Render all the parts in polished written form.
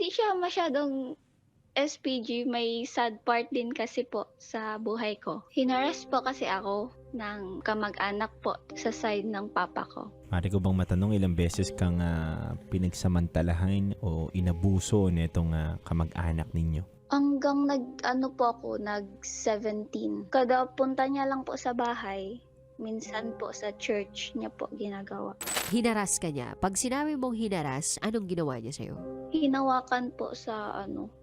Hindi siya masyadong SPG, may sad part din kasi po sa buhay ko. Hinaras po kasi ako ng kamag-anak po sa side ng papa ko. Maaari ko bang matanong ilang beses kang pinagsamantalahan o inabuso nitong kamag-anak ninyo? Hanggang nag-17. Kada punta niya lang po sa bahay, minsan po sa church niya po ginagawa. Hinaras ka niya. Pag sinabi mong hinaras, anong ginawa niya sa'yo? Hinawakan po sa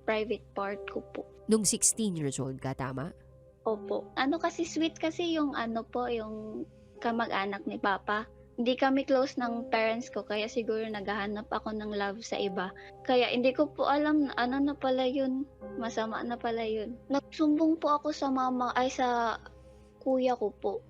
private part ko po. Nung 16 years old ka, tama? Opo. Kasi sweet kasi yung yung kamag-anak ni Papa. Hindi kami close ng parents ko, kaya siguro naghahanap ako ng love sa iba. Kaya hindi ko po alam na ano na pala yun. Masama na pala yun. Nagsumbong po ako sa sa kuya ko po.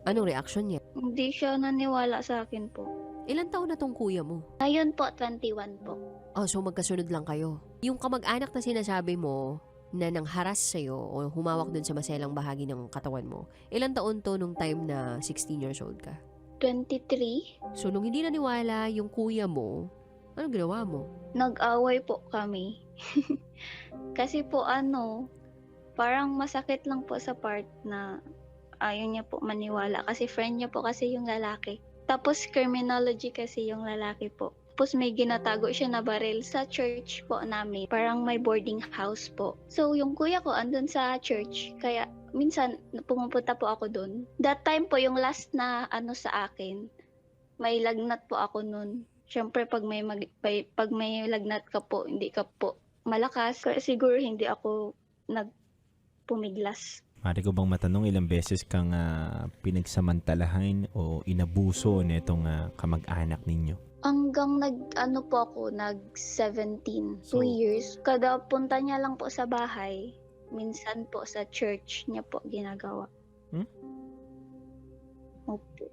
Anong reaction niya? Hindi siya naniwala sa akin po. Ilan taon na tong kuya mo? Ngayon po, 21 po. Oh, so magkasunod lang kayo. Yung kamag-anak na sinasabi mo na nangharas sa'yo o humawak dun sa maselang bahagi ng katawan mo, ilan taon to nung time na 16 years old ka? 23. So nung hindi naniwala yung kuya mo, anong ginawa mo? Nag-away po kami. Kasi po parang masakit lang po sa part na ayaw niya po maniwala kasi friend niya po kasi yung lalaki. Tapos criminology kasi yung lalaki po. Tapos may ginatago siya na baril sa church po namin. Parang may boarding house po. So yung kuya ko andun sa church. Kaya minsan pumupunta po ako dun. That time po yung last na sa akin. May lagnat po ako nun. Siyempre pag may lagnat ka po, hindi ka po malakas. Kaya siguro hindi ako nagpumiglas. Maaari ko bang matanong ilang beses kang pinagsamantalahan o inabuso nitong kamag-anak ninyo? Hanggang nag-17. 2 So- years. Kada punta niya lang po sa bahay, minsan po sa church niya po ginagawa. Opo.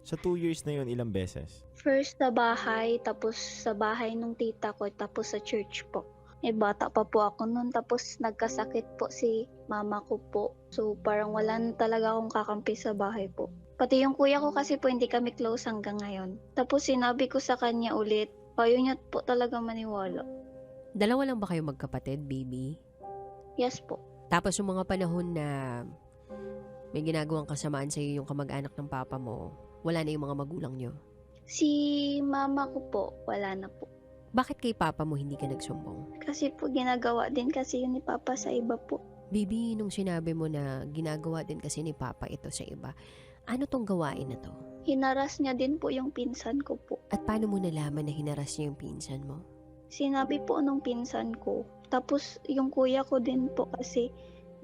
Sa 2 years na yun, ilang beses? First sa bahay, tapos sa bahay nung tita ko, tapos sa church po. Bata pa po ako noon, tapos nagkasakit po si mama ko po. So parang wala na talaga akong kakampi sa bahay po. Pati yung kuya ko kasi po hindi kami close hanggang ngayon. Tapos sinabi ko sa kanya ulit, ayaw niya po talaga maniwala. Dalawa lang ba kayo magkapatid, baby? Yes po. Tapos yung mga panahon na may ginagawang kasamaan sa'yo yung kamag-anak ng papa mo, wala na yung mga magulang nyo. Si mama ko po, wala na po. Bakit kay papa mo hindi ka nagsumbong? Kasi po ginagawa din kasi yun ni Papa sa iba po. Baby, nung sinabi mo na ginagawa din kasi ni papa ito sa iba, ano tong gawain na to? Hinaras niya din po yung pinsan ko po. At paano mo nalaman na hinaras niya yung pinsan mo? Sinabi po nung pinsan ko. Tapos yung kuya ko din po kasi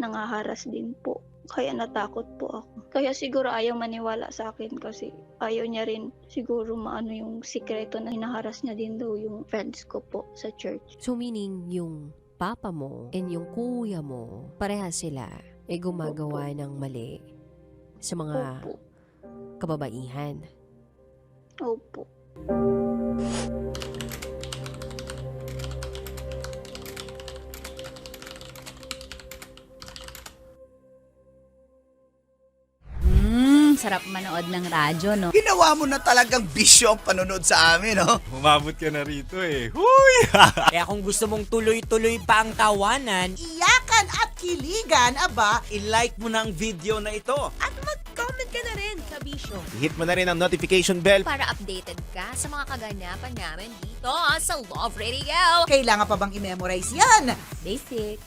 nangaharas din po. Kaya natakot po ako. Kaya siguro ayaw maniwala sa akin kasi ayaw niya rin siguro maano yung sikreto na hinaharas niya din daw yung friends ko po sa church. So meaning yung papa mo and yung kuya mo, parehas sila ay gumagawa ng mali sa mga Opo. kababaihan. Opo. Sarap manood ng radyo, no? Ginawa mo na talagang bisyo ang panonood sa amin, no? Umabot ka na rito eh. Huy! Kaya kung gusto mong tuloy-tuloy pa ang tawanan, Iyakan at kiligan, aba, i-like mo na ang video na ito. at mag-comment ka na rin sa Bisyo. Hit mo na rin ang notification bell. Para updated ka sa mga kaganapan namin dito sa Love Radio. Kailangan pa bang i-memorize yan? Basic.